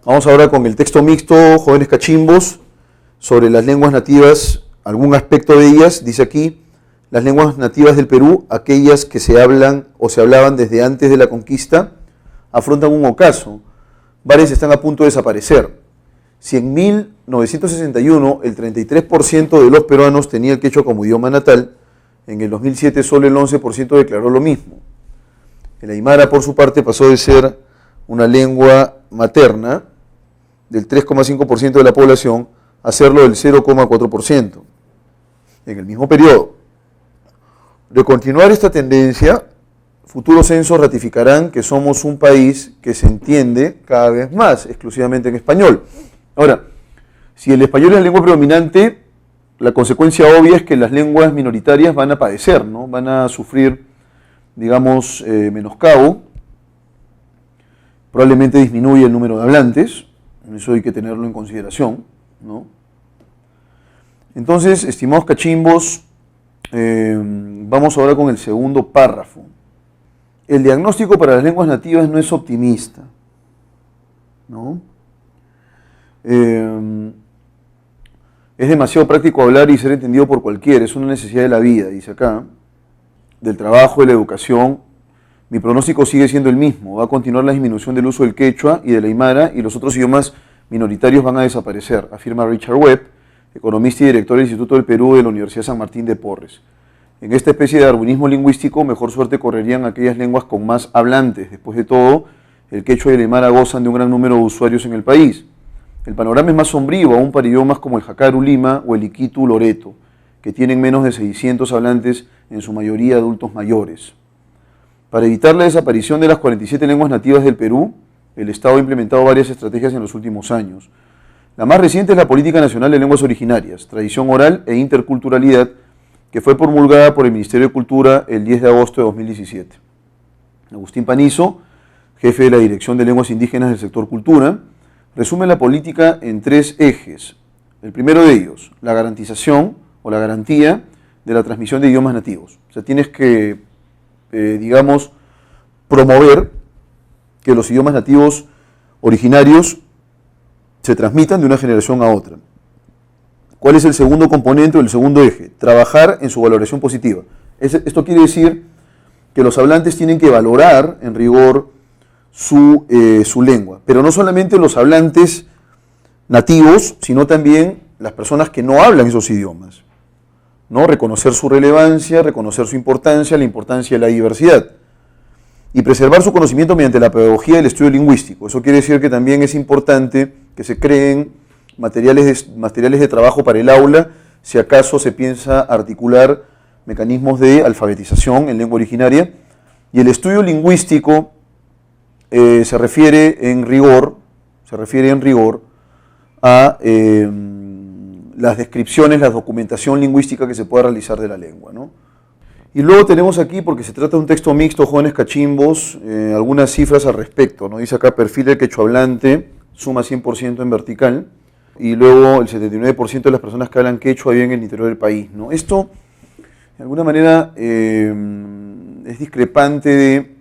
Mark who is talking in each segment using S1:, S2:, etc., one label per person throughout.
S1: Vamos ahora con el texto mixto, jóvenes cachimbos, sobre las lenguas nativas, algún aspecto de ellas. Dice aquí, las lenguas nativas del Perú, aquellas que se hablan o se hablaban desde antes de la conquista, afrontan un ocaso. Varias están a punto de desaparecer. Si en 1961 el 33% de los peruanos tenía el quechua como idioma natal, en el 2007 solo el 11% declaró lo mismo. El aymara, por su parte, pasó de ser una lengua materna del 3,5% de la población a serlo del 0,4% en el mismo periodo. De continuar esta tendencia, futuros censos ratificarán que somos un país que se entiende cada vez más exclusivamente en español. Ahora, si el español es la lengua predominante, la consecuencia obvia es que las lenguas minoritarias van a padecer, ¿no? Van a sufrir, digamos, menoscabo. Probablemente disminuye el número de hablantes, eso hay que tenerlo en consideración, ¿no? Entonces, estimados cachimbos, vamos ahora con el segundo párrafo. El diagnóstico para las lenguas nativas no es optimista, ¿no? Es demasiado práctico hablar y ser entendido por cualquiera, es una necesidad de la vida, dice acá, del trabajo, de la educación. Mi pronóstico sigue siendo el mismo, va a continuar la disminución del uso del quechua y del aymara y los otros idiomas minoritarios van a desaparecer, afirma Richard Webb, economista y director del Instituto del Perú de la Universidad San Martín de Porres. En esta especie de darwinismo lingüístico, mejor suerte correrían aquellas lenguas con más hablantes. Después de todo, el quechua y el aymara gozan de un gran número de usuarios en el país. El panorama es más sombrío aún para idiomas como el jacaru lima o el iquitu loreto, que tienen menos de 600 hablantes, en su mayoría adultos mayores. Para evitar la desaparición de las 47 lenguas nativas del Perú, el Estado ha implementado varias estrategias en los últimos años. La más reciente es la Política Nacional de Lenguas Originarias, Tradición Oral e Interculturalidad, que fue promulgada por el Ministerio de Cultura el 10 de agosto de 2017. Agustín Panizo, jefe de la Dirección de Lenguas Indígenas del sector Cultura, resume la política en 3 ejes. El primero de ellos, la garantización o la garantía de la transmisión de idiomas nativos. O sea, tienes que, digamos, promover que los idiomas nativos originarios se transmitan de una generación a otra. ¿Cuál es el segundo componente o el segundo eje? Trabajar en su valoración positiva. Esto quiere decir que los hablantes tienen que valorar, en rigor, su lengua. Pero no solamente los hablantes nativos, sino también las personas que no hablan esos idiomas, ¿no? Reconocer su relevancia, reconocer su importancia, la importancia de la diversidad. Y preservar su conocimiento mediante la pedagogía y el estudio lingüístico. Eso quiere decir que también es importante que se creen materiales de trabajo para el aula, si acaso se piensa articular mecanismos de alfabetización en lengua originaria. Y el estudio lingüístico se refiere en rigor a las descripciones, la documentación lingüística que se pueda realizar de la lengua, ¿no? Y luego tenemos aquí, porque se trata de un texto mixto, jóvenes cachimbos, algunas cifras al respecto, ¿no? Dice acá, perfil del quechuahablante, suma 100% en vertical, y luego el 79% de las personas que hablan quechua viven en el interior del país, ¿no? Esto, de alguna manera, es discrepante de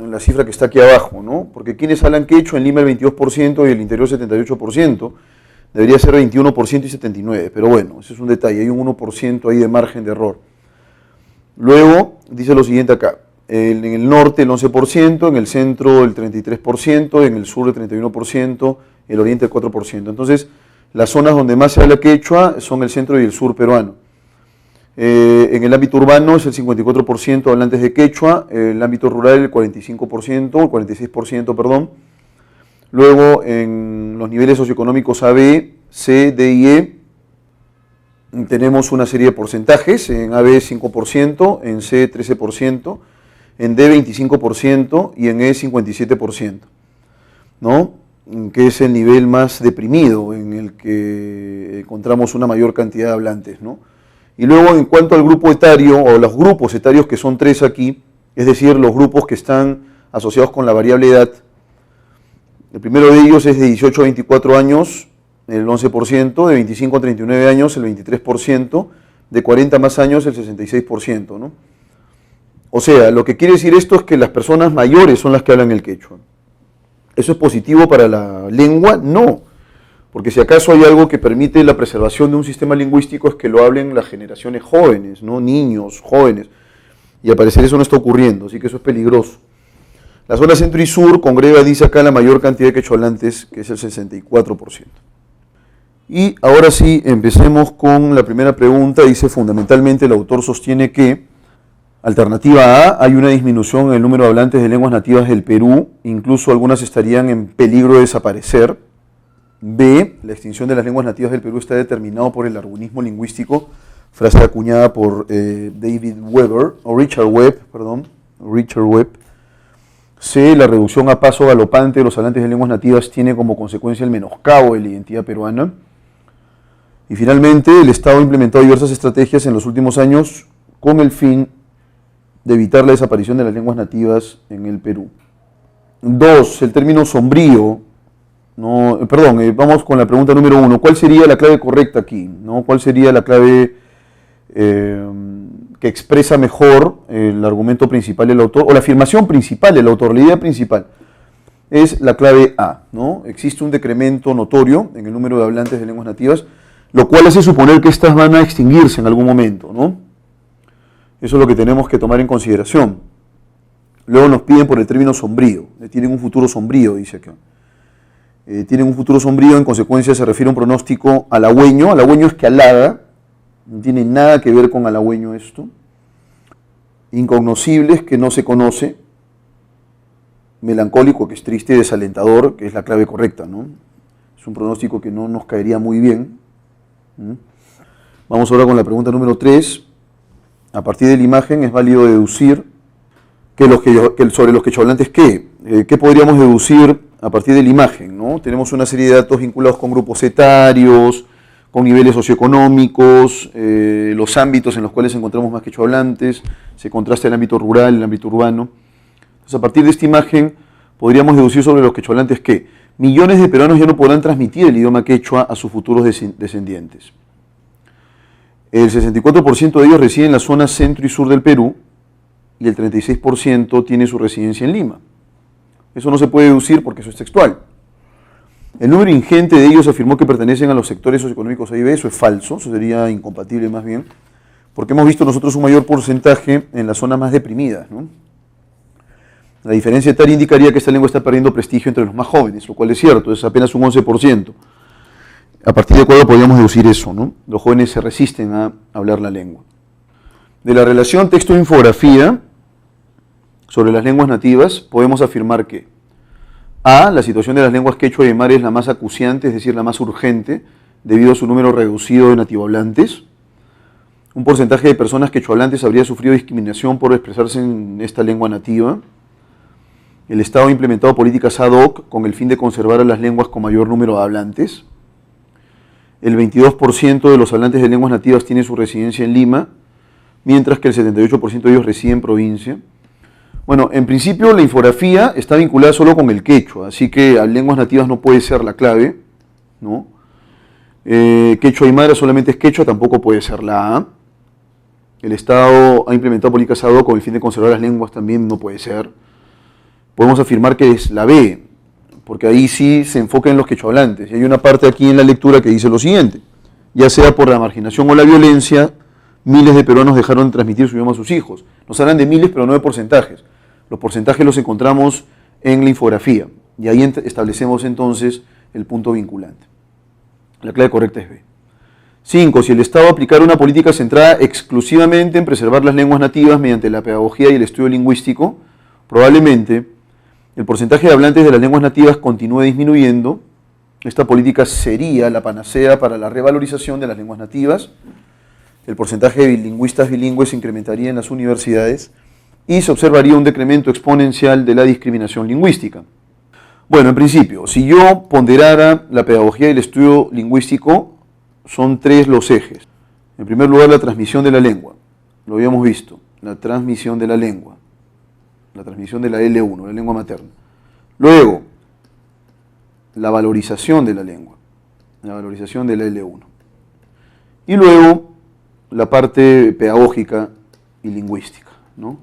S1: la cifra que está aquí abajo, ¿no? Porque quienes hablan quechua en Lima el 22% y el interior 78%, debería ser 21% y 79%, pero bueno, ese es un detalle, hay un 1% ahí de margen de error. Luego, dice lo siguiente acá, en el norte el 11%, en el centro el 33%, en el sur el 31%, el oriente el 4%. Entonces, las zonas donde más se habla quechua son el centro y el sur peruano. En el ámbito urbano es el 54% hablantes de quechua, el ámbito rural el 45%, el 46%, perdón. Luego, en los niveles socioeconómicos A, B, C, D y E, tenemos una serie de porcentajes, en AB 5%, en C 13%, en D 25% y en E 57%, ¿no? Que es el nivel más deprimido en el que encontramos una mayor cantidad de hablantes, ¿no? Y luego, en cuanto al grupo etario, o los grupos etarios, que son 3 aquí, es decir, los grupos que están asociados con la variable edad, el primero de ellos es de 18 a 24 años, el 11%, de 25 a 39 años, el 23%, de 40 más años, el 66%, ¿no? O sea, lo que quiere decir esto es que las personas mayores son las que hablan el quechua. ¿Eso es positivo para la lengua? No, porque si acaso hay algo que permite la preservación de un sistema lingüístico es que lo hablen las generaciones jóvenes, ¿no? Niños, jóvenes, y al parecer eso no está ocurriendo, así que eso es peligroso. La zona centro y sur congrega, dice acá, la mayor cantidad de quechohablantes, que es el 64%. Y ahora sí, empecemos con la primera pregunta. Dice, fundamentalmente el autor sostiene que, alternativa A, hay una disminución en el número de hablantes de lenguas nativas del Perú, incluso algunas estarían en peligro de desaparecer. B, la extinción de las lenguas nativas del Perú está determinado por el argunismo lingüístico, frase acuñada por Richard Webb. C, la reducción a paso galopante de los hablantes de lenguas nativas tiene como consecuencia el menoscabo de la identidad peruana. Y finalmente, el Estado ha implementado diversas estrategias en los últimos años con el fin de evitar la desaparición de las lenguas nativas en el Perú. 2, el término sombrío. Vamos con la pregunta número 1. ¿Cuál sería la clave correcta aquí? ¿Cuál sería la clave que expresa mejor el argumento principal del autor, o la afirmación principal del autor, la idea principal? Es la clave A, ¿no? Existe un decremento notorio en el número de hablantes de lenguas nativas, lo cual hace suponer que éstas van a extinguirse en algún momento, ¿no? Eso es lo que tenemos que tomar en consideración. Luego nos piden por el término sombrío, tienen un futuro sombrío, dice acá. Tienen un futuro sombrío, en consecuencia se refiere a un pronóstico halagüeño. Halagüeño es que halaga, no tiene nada que ver con halagüeño esto. Incognoscibles, que no se conoce. Melancólico, que es triste y desalentador, que es la clave correcta, ¿no? Es un pronóstico que no nos caería muy bien. Vamos ahora con la pregunta número 3. A partir de la imagen es válido deducir sobre los quechohablantes ¿qué? ¿Qué podríamos deducir a partir de la imagen, ¿no? Tenemos una serie de datos vinculados con grupos etarios, con niveles socioeconómicos, los ámbitos en los cuales encontramos más quechohablantes, se contrasta el ámbito rural, el ámbito urbano. Entonces, a partir de esta imagen podríamos deducir sobre los quechohablantes que millones de peruanos ya no podrán transmitir el idioma quechua a sus futuros descendientes. El 64% de ellos reside en la zona centro y sur del Perú y el 36% tiene su residencia en Lima. Eso no se puede deducir porque eso es textual. El número ingente de ellos afirmó que pertenecen a los sectores socioeconómicos A y B. Eso es falso, eso sería incompatible más bien, porque hemos visto nosotros un mayor porcentaje en las zonas más deprimidas, ¿no? La diferencia etaria indicaría que esta lengua está perdiendo prestigio entre los más jóvenes, lo cual es cierto, es apenas un 11%. A partir de cuál podríamos deducir eso, ¿no? Los jóvenes se resisten a hablar la lengua. De la relación texto-infografía sobre las lenguas nativas, podemos afirmar que A, la situación de las lenguas quechua y aymara es la más acuciante, es decir, la más urgente, debido a su número reducido de nativohablantes. Un porcentaje de personas quechohablantes habría sufrido discriminación por expresarse en esta lengua nativa. El Estado ha implementado políticas ad hoc con el fin de conservar a las lenguas con mayor número de hablantes. El 22% de los hablantes de lenguas nativas tiene su residencia en Lima, mientras que el 78% de ellos reside en provincia. Bueno, en principio la infografía está vinculada solo con el quechua, así que a lenguas nativas no puede ser la clave, ¿no? Quechua aymara solamente es quechua, tampoco puede ser la A. El Estado ha implementado políticas ad hoc con el fin de conservar las lenguas, también no puede ser. Podemos afirmar que es la B, porque ahí sí se enfoca en los quechohablantes. Y hay una parte aquí en la lectura que dice lo siguiente: ya sea por la marginación o la violencia, miles de peruanos dejaron de transmitir su idioma a sus hijos. Nos hablan de miles, pero no de porcentajes. Los porcentajes los encontramos en la infografía, y ahí establecemos entonces el punto vinculante. La clave correcta es B. 5. Si el Estado aplicara una política centrada exclusivamente en preservar las lenguas nativas mediante la pedagogía y el estudio lingüístico, probablemente el porcentaje de hablantes de las lenguas nativas continúe disminuyendo. Esta política sería la panacea para la revalorización de las lenguas nativas. El porcentaje de lingüistas bilingües se incrementaría en las universidades y se observaría un decremento exponencial de la discriminación lingüística. Bueno, en principio, si yo ponderara la pedagogía y el estudio lingüístico, son 3 los ejes. En primer lugar, la transmisión de la lengua. Lo habíamos visto, la transmisión de la lengua. La transmisión de la L1, la lengua materna. Luego, la valorización de la lengua. La valorización de la L1. Y luego, la parte pedagógica y lingüística, ¿no?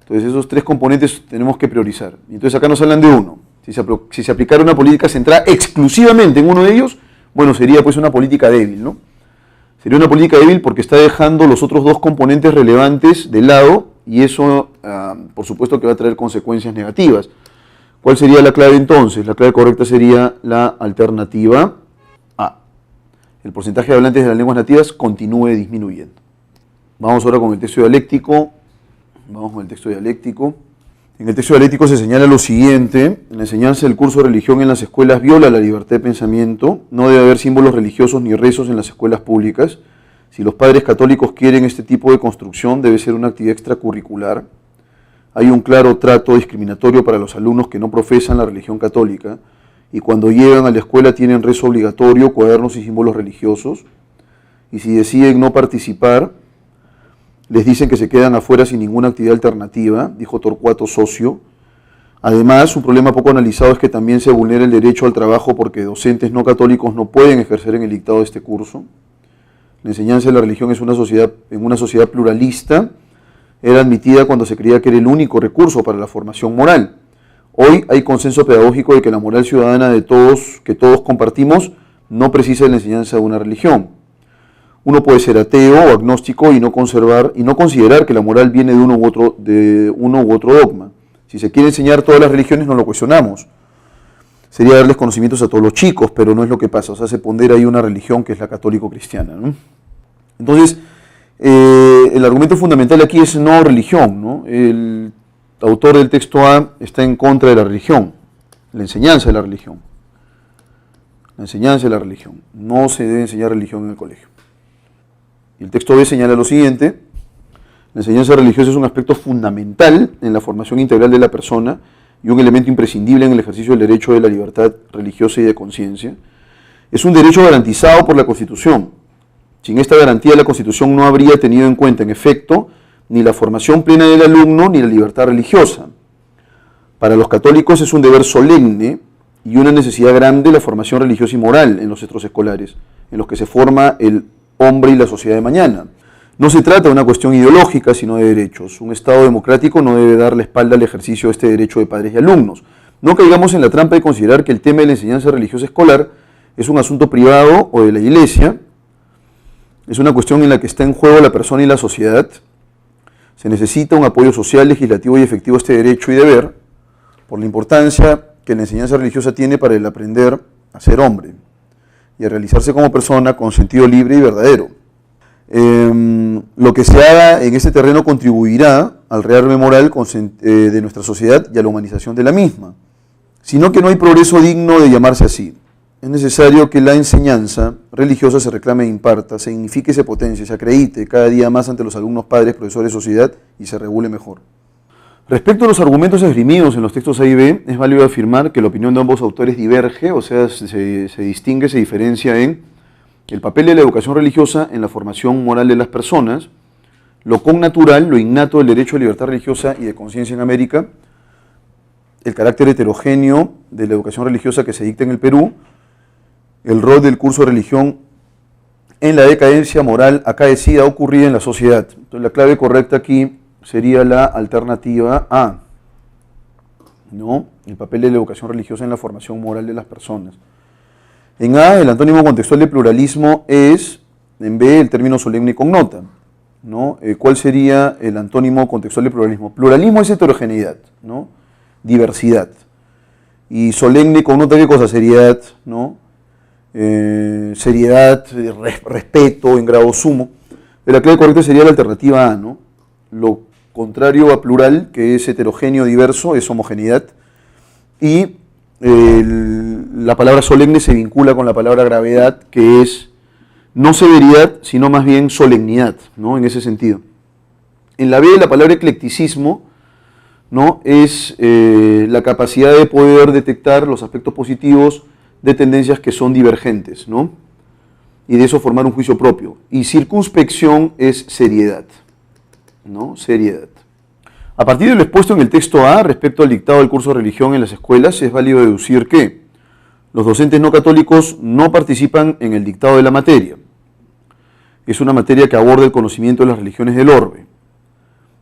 S1: Entonces esos 3 componentes tenemos que priorizar. Y entonces acá nos hablan de uno. Si se aplicara una política centrada exclusivamente en uno de ellos, bueno, sería pues una política débil, ¿no? Sería una política débil porque está dejando los otros dos componentes relevantes de lado y eso, por supuesto, que va a traer consecuencias negativas. ¿Cuál sería la clave entonces? La clave correcta sería la alternativa A. El porcentaje de hablantes de las lenguas nativas continúe disminuyendo. Vamos ahora con el texto dialéctico. En el texto dialéctico se señala lo siguiente: la enseñanza del curso de religión en las escuelas viola la libertad de pensamiento, no debe haber símbolos religiosos ni rezos en las escuelas públicas. Si los padres católicos quieren este tipo de construcción, debe ser una actividad extracurricular. Hay un claro trato discriminatorio para los alumnos que no profesan la religión católica y cuando llegan a la escuela tienen rezo obligatorio, cuadernos y símbolos religiosos. Y si deciden no participar, les dicen que se quedan afuera sin ninguna actividad alternativa, dijo Torcuato Socio. Además, un problema poco analizado es que también se vulnera el derecho al trabajo porque docentes no católicos no pueden ejercer en el dictado de este curso. La enseñanza de la religión en una sociedad pluralista era admitida cuando se creía que era el único recurso para la formación moral. Hoy hay consenso pedagógico de que la moral ciudadana de todos, que todos compartimos, no precisa de la enseñanza de una religión. Uno puede ser ateo o agnóstico y no considerar que la moral viene de uno u otro dogma. Si se quiere enseñar todas las religiones, no lo cuestionamos. Sería darles conocimientos a todos los chicos, pero no es lo que pasa. O sea, se pondera ahí una religión que es la católico-cristiana, ¿no? Entonces, el argumento fundamental aquí es no religión, ¿no? El autor del texto A está en contra de la religión, la enseñanza de la religión. La enseñanza de la religión. No se debe enseñar religión en el colegio. Y el texto B señala lo siguiente: la enseñanza religiosa es un aspecto fundamental en la formación integral de la persona y un elemento imprescindible en el ejercicio del derecho de la libertad religiosa y de conciencia. Es un derecho garantizado por la Constitución. Sin esta garantía, la Constitución no habría tenido en cuenta, en efecto, ni la formación plena del alumno ni la libertad religiosa. Para los católicos es un deber solemne y una necesidad grande la formación religiosa y moral en los centros escolares, en los que se forma el hombre y la sociedad de mañana. No se trata de una cuestión ideológica, sino de derechos. Un Estado democrático no debe dar la espalda al ejercicio de este derecho de padres y alumnos. No caigamos en la trampa de considerar que el tema de la enseñanza religiosa escolar es un asunto privado o de la Iglesia. Es una cuestión en la que está en juego la persona y la sociedad. Se necesita un apoyo social, legislativo y efectivo a este derecho y deber, por la importancia que la enseñanza religiosa tiene para el aprender a ser hombre y a realizarse como persona con sentido libre y verdadero. Lo que se haga en este terreno contribuirá al rearme moral de nuestra sociedad y a la humanización de la misma, sino que no hay progreso digno de llamarse así. Es necesario que la enseñanza religiosa se reclame e imparta, se dignifique, se potencie, se acredite cada día más ante los alumnos, padres, profesores, sociedad y se regule mejor. Respecto a los argumentos esgrimidos en los textos A y B, es válido afirmar que la opinión de ambos autores diverge, o sea, se distingue, se diferencia en el papel de la educación religiosa en la formación moral de las personas, lo connatural, lo innato del derecho a libertad religiosa y de conciencia en América, el carácter heterogéneo de la educación religiosa que se dicta en el Perú, el rol del curso de religión en la decadencia moral acaecida ocurrida en la sociedad. Entonces la clave correcta aquí sería la alternativa A, ¿no? El papel de la educación religiosa en la formación moral de las personas. En A, el antónimo contextual de pluralismo es, en B, el término solemne con nota, ¿no? ¿Cuál sería el antónimo contextual de pluralismo? Pluralismo es heterogeneidad, ¿no? Diversidad. Y solemne con nota, ¿qué cosa? Seriedad, ¿no? Seriedad, respeto en grado sumo. La clave correcta sería la alternativa A, ¿no? Lo contrario a plural, que es heterogéneo, diverso, es homogeneidad. Y la palabra solemne se vincula con la palabra gravedad, que es no severidad, sino más bien solemnidad, ¿no? En ese sentido. En la B, la palabra eclecticismo, ¿no? Es la capacidad de poder detectar los aspectos positivos de tendencias que son divergentes, ¿no? Y de eso formar un juicio propio. Y circunspección es seriedad, ¿no? Seriedad. A partir de lo expuesto en el texto A, respecto al dictado del curso de religión en las escuelas, es válido deducir que los docentes no católicos no participan en el dictado de la materia. Es una materia que aborda el conocimiento de las religiones del orbe.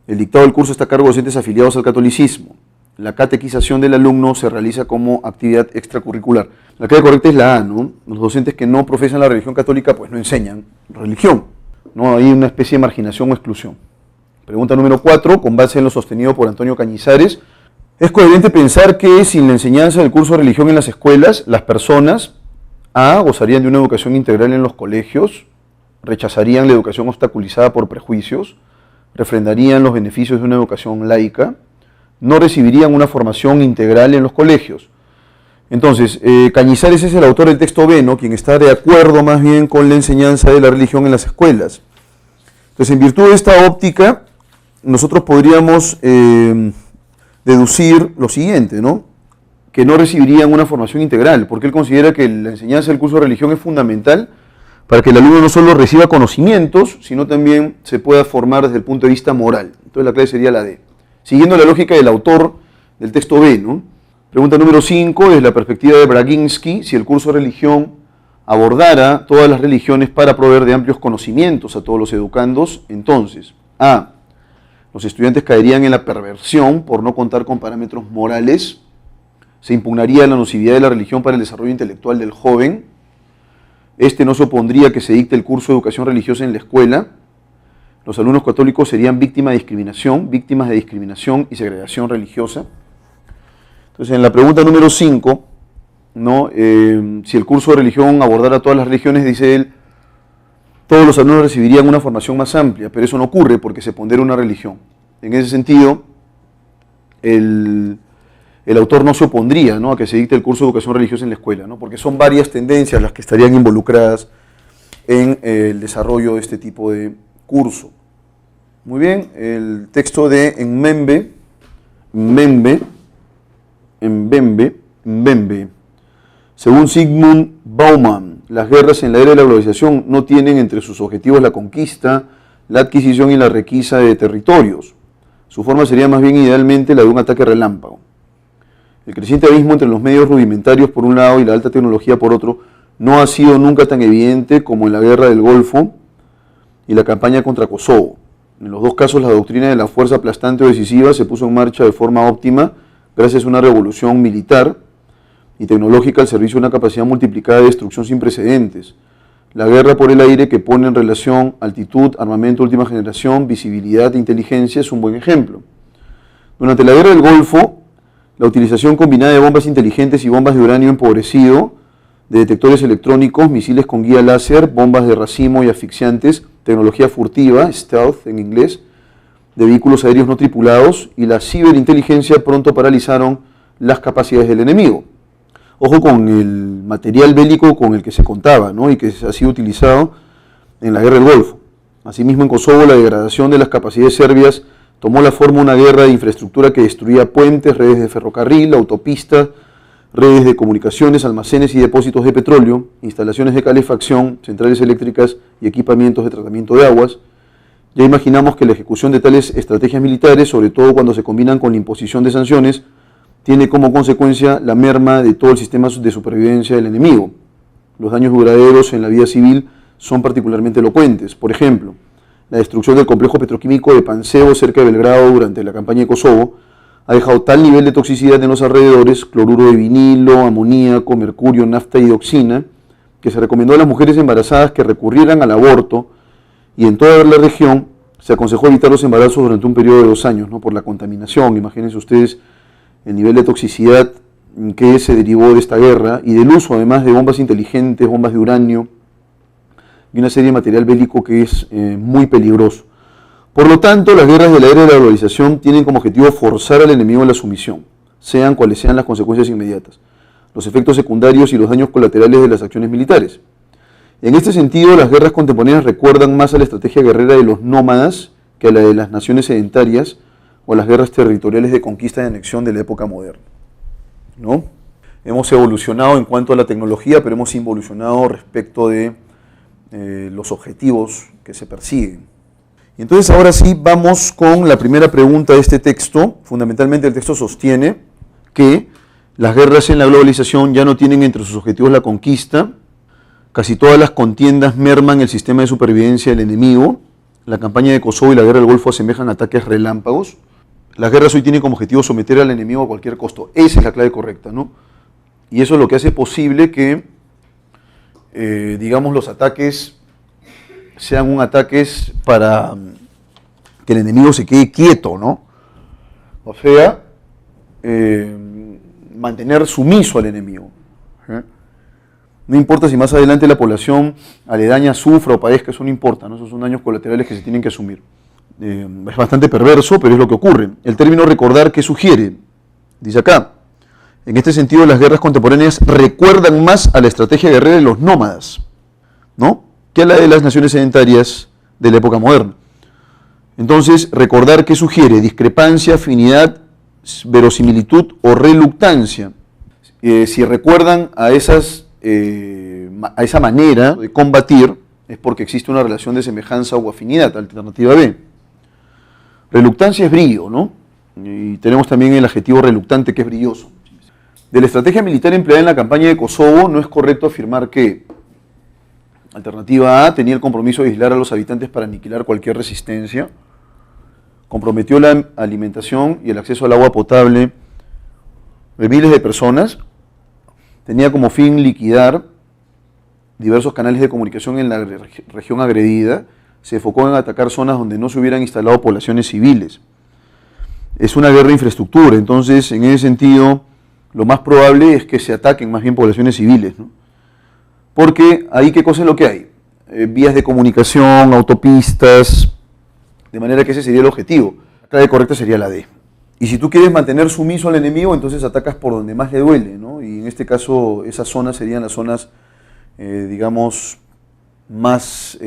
S1: El dictado del curso está a cargo de docentes afiliados al catolicismo. la catequización del alumno se realiza como actividad extracurricular. La clave correcta es la A, ¿no? Los docentes que no profesan la religión católica pues no enseñan religión, ¿no? Hay una especie de marginación o exclusión. Pregunta número 4, con base en lo sostenido por Antonio Cañizares. ¿Es coherente pensar que sin la enseñanza del curso de religión en las escuelas, las personas A, gozarían de una educación integral en los colegios, rechazarían la educación obstaculizada por prejuicios, refrendarían los beneficios de una educación laica, no recibirían una formación integral en los colegios? Entonces, Cañizares es el autor del texto B, ¿no? Quien está de acuerdo más bien con la enseñanza de la religión en las escuelas. Entonces, en virtud de esta óptica, nosotros podríamos deducir lo siguiente, ¿no? Que no recibirían una formación integral, porque él considera que la enseñanza del curso de religión es fundamental para que el alumno no solo reciba conocimientos, sino también se pueda formar desde el punto de vista moral. Entonces la clave sería la D. Siguiendo la lógica del autor del texto B, ¿no? Pregunta número 5, desde la perspectiva de Braginsky, si el curso de religión abordara todas las religiones para proveer de amplios conocimientos a todos los educandos, entonces, A, los estudiantes caerían en la perversión por no contar con parámetros morales, se impugnaría la nocividad de la religión para el desarrollo intelectual del joven, este no se opondría a que se dicte el curso de educación religiosa en la escuela, los alumnos católicos serían víctimas de discriminación y segregación religiosa. Entonces, en la pregunta número 5, ¿no? Si el curso de religión abordara todas las religiones, dice él, todos los alumnos recibirían una formación más amplia, pero eso no ocurre porque se pondera una religión. En ese sentido, el autor no se opondría, ¿no?, a que se dicte el curso de educación religiosa en la escuela, ¿no?, porque son varias tendencias las que estarían involucradas en el desarrollo de este tipo de curso. Muy bien, el texto de Mbembe. Según Zygmunt Bauman, las guerras en la era de la globalización no tienen entre sus objetivos la conquista, la adquisición y la requisa de territorios. Su forma sería más bien idealmente la de un ataque relámpago. El creciente abismo entre los medios rudimentarios por un lado y la alta tecnología por otro no ha sido nunca tan evidente como en la guerra del Golfo y la campaña contra Kosovo. En los dos casos la doctrina de la fuerza aplastante o decisiva se puso en marcha de forma óptima gracias a una revolución militar y tecnológica al servicio de una capacidad multiplicada de destrucción sin precedentes. La guerra por el aire, que pone en relación altitud, armamento última generación, visibilidad e inteligencia, es un buen ejemplo. Durante la guerra del Golfo, la utilización combinada de bombas inteligentes y bombas de uranio empobrecido, de detectores electrónicos, misiles con guía láser, bombas de racimo y asfixiantes, tecnología furtiva, stealth en inglés, de vehículos aéreos no tripulados y la ciberinteligencia pronto paralizaron las capacidades del enemigo. Ojo con el material bélico con el que se contaba, ¿no?, y que ha sido utilizado en la guerra del Golfo. Asimismo, en Kosovo, la degradación de las capacidades serbias tomó la forma de una guerra de infraestructura que destruía puentes, redes de ferrocarril, autopistas, redes de comunicaciones, almacenes y depósitos de petróleo, instalaciones de calefacción, centrales eléctricas y equipamientos de tratamiento de aguas. Ya imaginamos que la ejecución de tales estrategias militares, sobre todo cuando se combinan con la imposición de sanciones, tiene como consecuencia la merma de todo el sistema de supervivencia del enemigo. Los daños duraderos en la vida civil son particularmente elocuentes. Por ejemplo, la destrucción del complejo petroquímico de Pančevo cerca de Belgrado durante la campaña de Kosovo ha dejado tal nivel de toxicidad en los alrededores, cloruro de vinilo, amoníaco, mercurio, nafta y dioxina, que se recomendó a las mujeres embarazadas que recurrieran al aborto, y en toda la región se aconsejó evitar los embarazos durante un periodo de 2 años, ¿no?, por la contaminación. Imagínense ustedes el nivel de toxicidad que se derivó de esta guerra y del uso además de bombas inteligentes, bombas de uranio y una serie de material bélico que es muy peligroso. Por lo tanto, las guerras de la era de la globalización tienen como objetivo forzar al enemigo a la sumisión, sean cuales sean las consecuencias inmediatas, los efectos secundarios y los daños colaterales de las acciones militares. En este sentido, las guerras contemporáneas recuerdan más a la estrategia guerrera de los nómadas que a la de las naciones sedentarias o a las guerras territoriales de conquista y anexión de la época moderna, ¿no? Hemos evolucionado en cuanto a la tecnología, pero hemos involucionado respecto de los objetivos que se persiguen. Y entonces ahora sí vamos con la primera pregunta de este texto. Fundamentalmente el texto sostiene que las guerras en la globalización ya no tienen entre sus objetivos la conquista, casi todas las contiendas merman el sistema de supervivencia del enemigo, la campaña de Kosovo y la guerra del Golfo asemejan ataques relámpagos, Las guerras hoy tienen como objetivo someter al enemigo a cualquier costo. Esa es la clave correcta, ¿no? Y eso es lo que hace posible que, digamos, los ataques sean ataques para que el enemigo se quede quieto, ¿no? O sea, mantener sumiso al enemigo. No importa si más adelante la población aledaña sufra o padezca, eso no importa, ¿no? Esos son daños colaterales que se tienen que asumir. Es bastante perverso, pero es lo que ocurre. El término recordar, ¿qué sugiere? Dice acá, en este sentido las guerras contemporáneas recuerdan más a la estrategia guerrera de los nómadas, ¿no?, que a la de las naciones sedentarias de la época moderna. Entonces, recordar, ¿qué sugiere? Discrepancia, afinidad, verosimilitud o reluctancia. Si recuerdan a esa manera de combatir, es porque existe una relación de semejanza o afinidad, alternativa B. Reluctancia es brillo, ¿no? Y tenemos también el adjetivo reluctante, que es brilloso. De la estrategia militar empleada en la campaña de Kosovo, no es correcto afirmar que alternativa A tenía el compromiso de aislar a los habitantes para aniquilar cualquier resistencia, comprometió la alimentación y el acceso al agua potable de miles de personas, tenía como fin liquidar diversos canales de comunicación en la región agredida, se enfocó en atacar zonas donde no se hubieran instalado poblaciones civiles. Es una guerra de infraestructura, entonces en ese sentido lo más probable es que se ataquen más bien poblaciones civiles, ¿no? Porque ahí, ¿qué cosa es lo que hay? Vías de comunicación, autopistas, de manera que ese sería el objetivo. La clave correcta sería la D. Y si tú quieres mantener sumiso al enemigo, entonces atacas por donde más le duele, ¿no? Y en este caso, esas zonas serían las zonas, digamos, más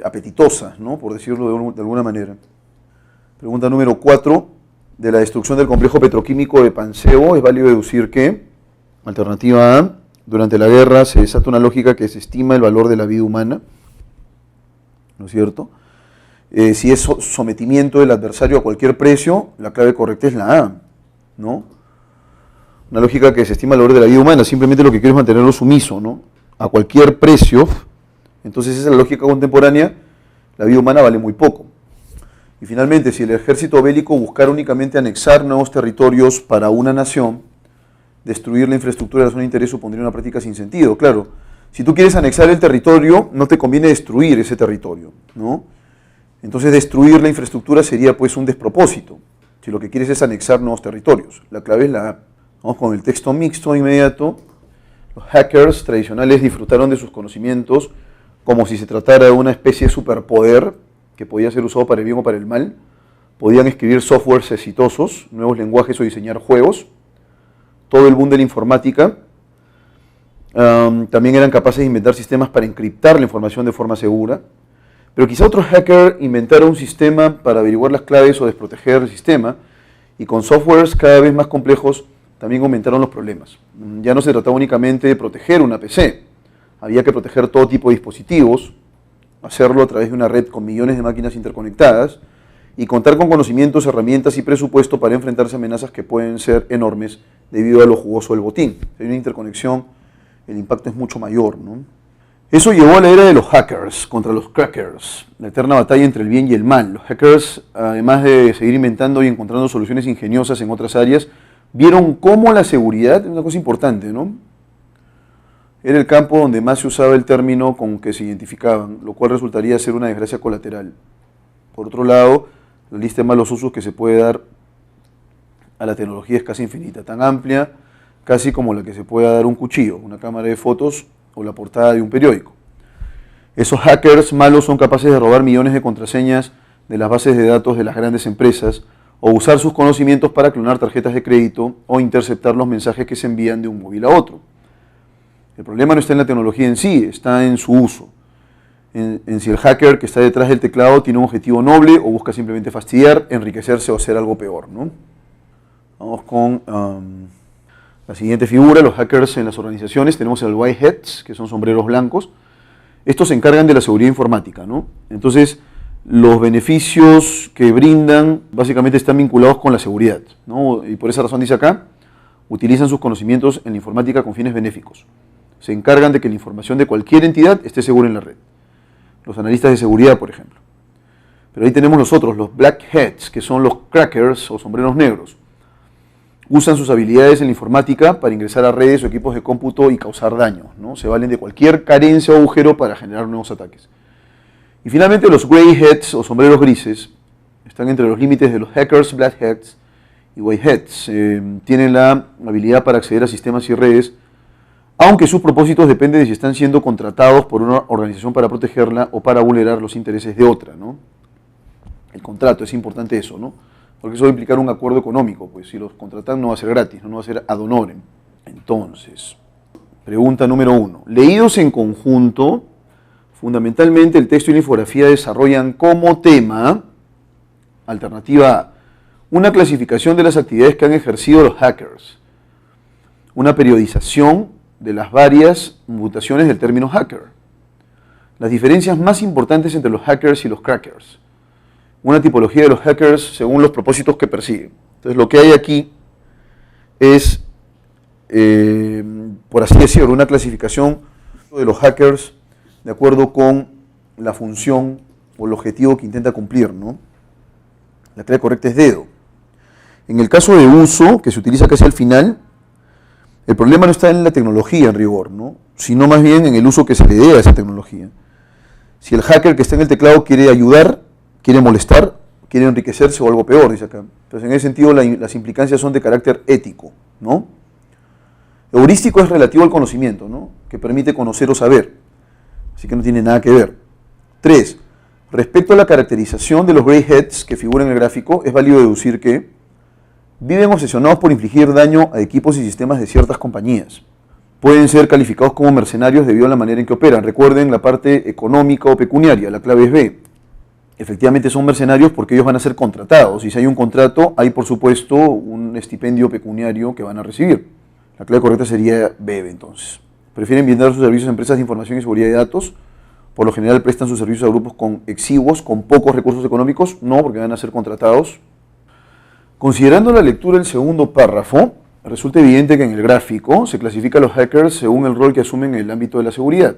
S1: apetitosas, ¿no?, por decirlo de alguna manera. Pregunta número 4. De la destrucción del complejo petroquímico de Pansebo, es válido deducir que, alternativa A, durante la guerra se desata una lógica que desestima el valor de la vida humana, ¿no es cierto? Si es sometimiento del adversario a cualquier precio, la clave correcta es la A, ¿no? Una lógica que desestima el valor de la vida humana, simplemente lo que quiere es mantenerlo sumiso, ¿no?, a cualquier precio. Entonces esa es la lógica contemporánea, la vida humana vale muy poco. Y finalmente, si el ejército bélico buscara únicamente anexar nuevos territorios para una nación, destruir la infraestructura de la zona de interés supondría una práctica sin sentido. Claro, si tú quieres anexar el territorio, no te conviene destruir ese territorio, ¿no? Entonces destruir la infraestructura sería pues un despropósito, si lo que quieres es anexar nuevos territorios. La clave es la A. Vamos con el texto mixto inmediato. Los hackers tradicionales disfrutaron de sus conocimientos como si se tratara de una especie de superpoder que podía ser usado para el bien o para el mal. Podían escribir softwares exitosos, nuevos lenguajes o diseñar juegos. Todo el boom de la informática. También eran capaces de inventar sistemas para encriptar la información de forma segura. Pero quizá otro hacker inventara un sistema para averiguar las claves o desproteger el sistema, y con softwares cada vez más complejos también aumentaron los problemas. Ya no se trataba únicamente de proteger una PC, había que proteger todo tipo de dispositivos, hacerlo a través de una red con millones de máquinas interconectadas y contar con conocimientos, herramientas y presupuesto para enfrentarse a amenazas que pueden ser enormes debido a lo jugoso del botín. Si hay una interconexión, el impacto es mucho mayor, ¿no? Eso llevó a la era de los hackers contra los crackers, la eterna batalla entre el bien y el mal. Los hackers, además de seguir inventando y encontrando soluciones ingeniosas en otras áreas, vieron cómo la seguridad es una cosa importante, ¿no? Era el campo donde más se usaba el término con que se identificaban, lo cual resultaría ser una desgracia colateral. Por otro lado, la lista de malos usos que se puede dar a la tecnología es casi infinita, tan amplia casi como la que se pueda dar un cuchillo, una cámara de fotos o la portada de un periódico. Esos hackers malos son capaces de robar millones de contraseñas de las bases de datos de las grandes empresas o usar sus conocimientos para clonar tarjetas de crédito o interceptar los mensajes que se envían de un móvil a otro. El problema no está en la tecnología en sí, está en su uso. En si el hacker que está detrás del teclado tiene un objetivo noble o busca simplemente fastidiar, enriquecerse o hacer algo peor, ¿no? Vamos con la siguiente figura, los hackers en las organizaciones. Tenemos el white hats, que son sombreros blancos. Estos se encargan de la seguridad informática, ¿no? Entonces, los beneficios que brindan básicamente están vinculados con la seguridad, ¿no? Y por esa razón dice acá, utilizan sus conocimientos en la informática con fines benéficos. Se encargan de que la información de cualquier entidad esté segura en la red. Los analistas de seguridad, por ejemplo. Pero ahí tenemos los otros, los black hats, que son los crackers o sombreros negros. Usan sus habilidades en la informática para ingresar a redes o equipos de cómputo y causar daño, ¿no? Se valen de cualquier carencia o agujero para generar nuevos ataques. Y finalmente los grey hats o sombreros grises están entre los límites de los hackers, black hats y white hats. Tienen la habilidad para acceder a sistemas y redes, aunque sus propósitos dependen de si están siendo contratados por una organización para protegerla o para vulnerar los intereses de otra, ¿no? El contrato, es importante eso, ¿no? Porque eso va a implicar un acuerdo económico, pues si los contratan no va a ser gratis, no va a ser ad honorem. Entonces, pregunta número 1. Leídos en conjunto, fundamentalmente el texto y la infografía desarrollan como tema, alternativa A, una clasificación de las actividades que han ejercido los hackers, una periodización de las varias mutaciones del término hacker, las diferencias más importantes entre los hackers y los crackers, una tipología de los hackers según los propósitos que persiguen. Entonces lo que hay aquí es, por así decirlo, una clasificación de los hackers de acuerdo con la función o el objetivo que intenta cumplir, ¿no? La clave correcta es dedo. En el caso de uso, que se utiliza casi al final, el problema no está en la tecnología en rigor, ¿no? Sino más bien en el uso que se le dé a esa tecnología. Si el hacker que está en el teclado quiere ayudar, quiere molestar, quiere enriquecerse o algo peor, dice acá. Entonces, en ese sentido, las implicancias son de carácter ético, ¿no? Heurístico es relativo al conocimiento, ¿no? Que permite conocer o saber. Así que no tiene nada que ver. 3. Respecto a la caracterización de los grey hats que figuran en el gráfico, es válido deducir que viven obsesionados por infligir daño a equipos y sistemas de ciertas compañías. Pueden ser calificados como mercenarios debido a la manera en que operan. Recuerden la parte económica o pecuniaria, la clave es B. Efectivamente son mercenarios porque ellos van a ser contratados, y si hay un contrato, hay por supuesto un estipendio pecuniario que van a recibir. La clave correcta sería B, entonces. Prefieren brindar sus servicios a empresas de información y seguridad de datos. Por lo general prestan sus servicios a grupos con exiguos, con pocos recursos económicos, no, porque van a ser contratados. Considerando la lectura del segundo párrafo, resulta evidente que en el gráfico se clasifica a los hackers según el rol que asumen en el ámbito de la seguridad.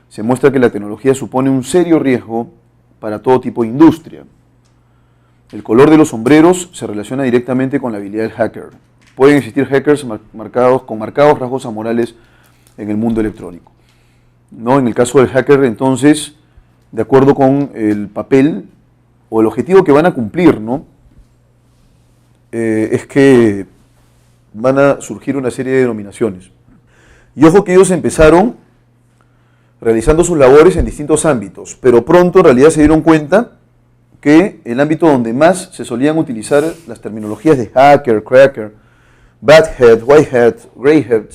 S1: Se muestra que la tecnología supone un serio riesgo para todo tipo de industria. El color de los sombreros se relaciona directamente con la habilidad del hacker. Pueden existir hackers con marcados rasgos amorales en el mundo electrónico, ¿no? En el caso del hacker, entonces, de acuerdo con el papel o el objetivo que van a cumplir, ¿no? Es que van a surgir una serie de denominaciones. Y ojo que ellos empezaron realizando sus labores en distintos ámbitos, pero pronto en realidad se dieron cuenta que el ámbito donde más se solían utilizar las terminologías de hacker, cracker, bad hat, white hat, grey hat,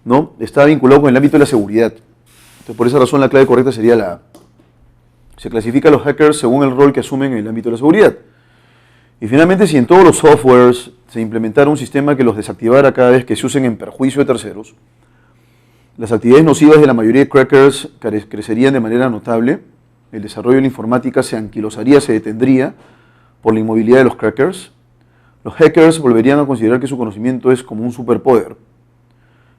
S1: ¿no? Estaba vinculado con el ámbito de la seguridad. Entonces, por esa razón la clave correcta sería la A. Se clasifica a los hackers según el rol que asumen en el ámbito de la seguridad. Y finalmente, si en todos los softwares se implementara un sistema que los desactivara cada vez que se usen en perjuicio de terceros, las actividades nocivas de la mayoría de crackers crecerían de manera notable, el desarrollo de la informática se anquilosaría, se detendría por la inmovilidad de los crackers, los hackers volverían a considerar que su conocimiento es como un superpoder.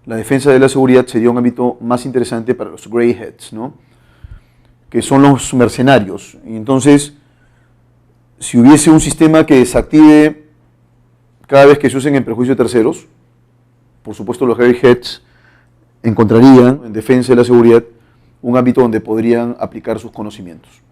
S1: La defensa de la seguridad sería un ámbito más interesante para los grey hats, ¿no? Que son los mercenarios. Y entonces, si hubiese un sistema que desactive cada vez que se usen en perjuicio de terceros, por supuesto los grey hats encontrarían en defensa de la seguridad un ámbito donde podrían aplicar sus conocimientos.